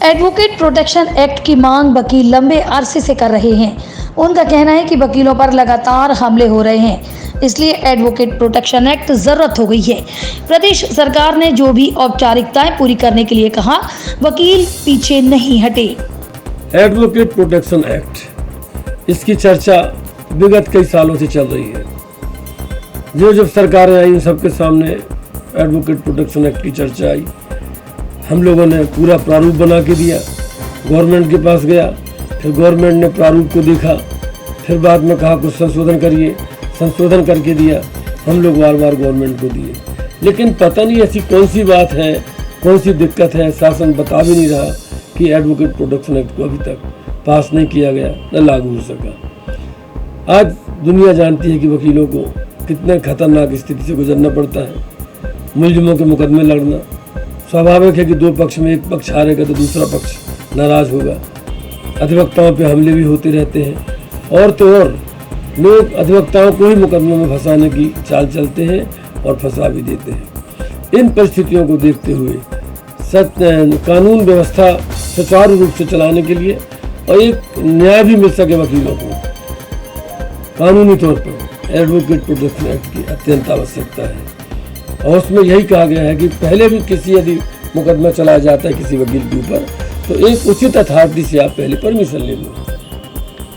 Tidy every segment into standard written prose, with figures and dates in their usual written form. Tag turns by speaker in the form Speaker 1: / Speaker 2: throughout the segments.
Speaker 1: Advocate protection act की मांग वकील लंबे अरसे से कर रहे हैं। उनका कहना है कि वकीलों पर लगातार हमले हो रहे हैं, इसलिए एडवोकेट प्रोटेक्शन एक्ट जरूरत हो गई है। प्रदेश सरकार ने जो भी औपचारिकताएं पूरी करने के लिए कहा, वकील पीछे नहीं हटे।
Speaker 2: एडवोकेट प्रोटेक्शन एक्ट, इसकी चर्चा विगत कई सालों से चल रही है। जब सरकारें आई उन सबके सामने एडवोकेट प्रोटेक्शन एक्ट की चर्चा आई। हम लोगों ने पूरा प्रारूप बना के दिया, गवर्नमेंट के पास गया, फिर गवर्नमेंट ने प्रारूप को देखा, फिर बाद में कहा कुछ संशोधन करिए, संशोधन करके दिया। हम लोग बार बार गवर्नमेंट को दिए, लेकिन पता नहीं ऐसी कौन सी बात है, कौन सी दिक्कत है, शासन बता भी नहीं रहा कि एडवोकेट प्रोटेक्शन एक्ट को अभी तक पास नहीं किया गया, न लागू हो सका। आज दुनिया जानती है कि वकीलों को कितने खतरनाक स्थिति से गुजरना पड़ता है। मुलजिमों के मुकदमे लड़ना स्वाभाविक है कि दो पक्ष में एक पक्ष हारेगा तो दूसरा पक्ष नाराज होगा। अधिवक्ताओं पे हमले भी होते रहते हैं, और तो और लोग अधिवक्ताओं को ही मुकदमों में फंसाने की चाल चलते हैं और फंसा भी देते हैं। इन परिस्थितियों को देखते हुए कानून व्यवस्था सुचारू रूप से चलाने के लिए और एक न्याय भी मिल सके वकीलों को, कानूनी तौर पर एडवोकेट प्रोटेक्शन एक्ट की अत्यंत आवश्यकता है। और उसमें यही कहा गया है कि पहले भी किसी यदि मुकदमा चलाया जाता है किसी वकील के ऊपर, तो एक उचित अथॉरिटी से आप पहले परमिशन ले लो।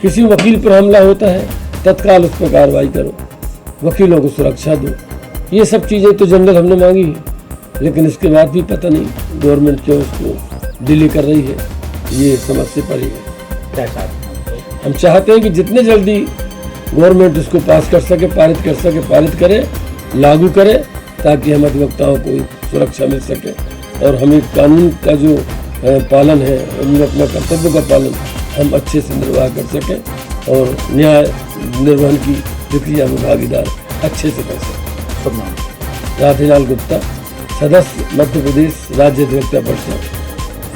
Speaker 2: किसी वकील पर हमला होता है, तत्काल उस पर कार्रवाई करो, वकीलों को सुरक्षा दो। ये सब चीज़ें तो जनरल हमने मांगी है, लेकिन इसके बाद भी पता नहीं गवर्नमेंट क्यों उसको डिले कर रही है, ये समझ से परे है।
Speaker 3: क्या चाहते हैं?
Speaker 2: हम चाहते हैं कि जितने जल्दी गवर्नमेंट इसको पास कर सके, पारित कर सके, पारित करे, लागू करे, ताकि हम अधिवक्ताओं को सुरक्षा मिल सके और हमें कानून का जो पालन है, उनमें अपना कर्तव्य का पालन हम अच्छे से निर्वाह कर सकें और न्याय निर्वहन की प्रक्रिया में भागीदार अच्छे से कर सकें। राधेलाल गुप्ता, सदस्य मध्य प्रदेश राज्य अधिवक्ता परिषद,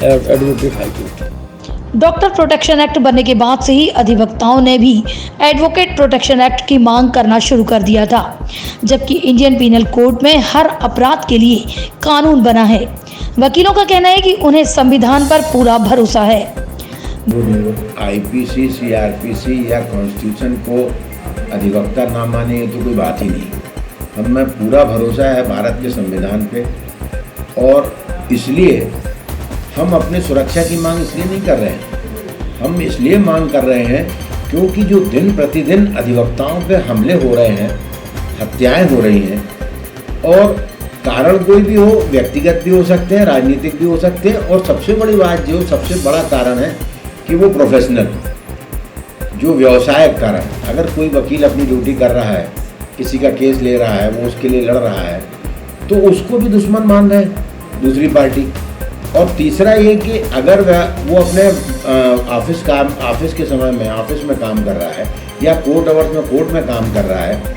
Speaker 2: advocate high court.
Speaker 1: Doctor protection act बनने के बाद से ही अधिवक्ताओं ने भी एडवोकेट प्रोटेक्शन एक्ट की मांग करना शुरू कर दिया था, जबकि इंडियन पीनल कोड में हर अपराध के लिए कानून बना है। वकीलों का कहना है कि उन्हें संविधान पर पूरा भरोसा है।
Speaker 3: आईपीसी, सीआरपीसी या कॉन्स्टिट्यूशन को अधिवक्ता ना माने ये तो कोई बात ही नहीं। हमें पूरा भरोसा है भारत के संविधान पे, और इसलिए हम अपने सुरक्षा की मांग इसलिए नहीं कर रहे हैं। हम इसलिए मांग कर रहे हैं क्योंकि जो दिन प्रतिदिन अधिवक्ताओं पे हमले हो रहे हैं, हत्याएं हो रही हैं, और कारण कोई भी हो, व्यक्तिगत भी हो सकते हैं, राजनीतिक भी हो सकते हैं, और सबसे बड़ी बात जो सबसे बड़ा कारण है कि वो प्रोफेशनल, जो व्यवसायिक कारण। अगर कोई वकील अपनी ड्यूटी कर रहा है, किसी का केस ले रहा है, वो उसके लिए लड़ रहा है, तो उसको भी दुश्मन मान रहे हैं दूसरी पार्टी। और तीसरा ये कि अगर वो अपने ऑफिस के समय में ऑफिस में काम कर रहा है या कोर्ट आवर्स में कोर्ट में काम कर रहा है,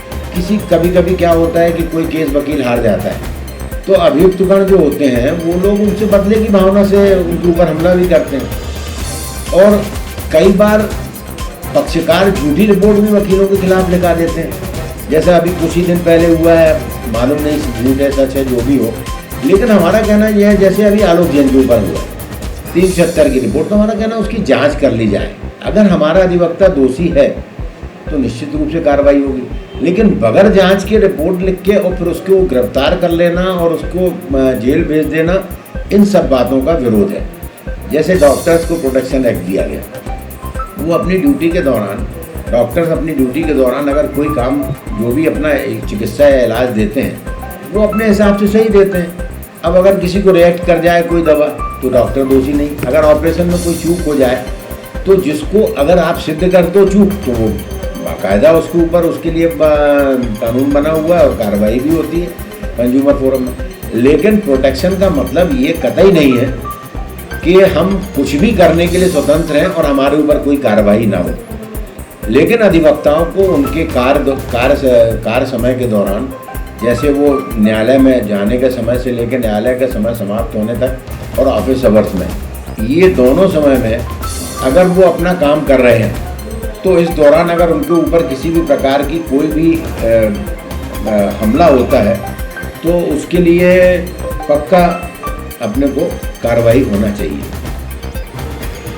Speaker 3: कभी कभी क्या होता है कि कोई केस वकील हार जाता है, तो अभियुक्तगण जो होते हैं वो लोग उनसे बदले की भावना से उनके ऊपर हमला भी करते हैं। और कई बार पक्षकार झूठी रिपोर्ट भी वकीलों के खिलाफ लिखा देते हैं, जैसा अभी कुछ ही दिन पहले हुआ है, मालूम नहीं झूठ है सच है जो भी हो। लेकिन हमारा कहना यह है, जैसे अभी आलोक जैन के ऊपर हुआ 376 की रिपोर्ट, तो हमारा कहना उसकी जांच कर ली जाए। अगर हमारा अधिवक्ता दोषी है तो निश्चित रूप से कार्रवाई होगी, लेकिन बगैर जांच के रिपोर्ट लिख के और फिर उसको गिरफ्तार कर लेना और उसको जेल भेज देना, इन सब बातों का विरोध है। जैसे डॉक्टर्स को प्रोटेक्शन एक्ट दिया गया, वो अपनी ड्यूटी के दौरान, डॉक्टर्स अपनी ड्यूटी के दौरान अगर कोई काम जो भी अपना चिकित्सा या इलाज देते हैं वो अपने हिसाब से सही देते हैं। अब अगर किसी को रिएक्ट कर जाए कोई दवा तो डॉक्टर दोषी नहीं। अगर ऑपरेशन में कोई चूक हो जाए तो जिसको अगर आप सिद्ध कर दो चूक, तो वो बाकायदा उसके ऊपर उसके लिए कानून बना हुआ है और कार्रवाई भी होती है कंज्यूमर फोरम में। लेकिन प्रोटेक्शन का मतलब ये कतई नहीं है कि हम कुछ भी करने के लिए स्वतंत्र हैं और हमारे ऊपर कोई कार्रवाई ना हो। लेकिन अधिवक्ताओं को उनके कार्य समय के दौरान, जैसे वो न्यायालय में जाने के समय से लेकर न्यायालय का समय समाप्त होने तक और ऑफिस आवर्स में, ये दोनों समय में अगर वो अपना काम कर रहे हैं, तो इस दौरान अगर उनके ऊपर किसी भी प्रकार की कोई भी हमला होता है तो उसके लिए पक्का अपने को कार्रवाई होना चाहिए।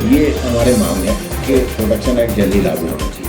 Speaker 3: ये हमारे मांग है कि प्रोटेक्शन एक्ट जल्दी लागू होना चाहिए।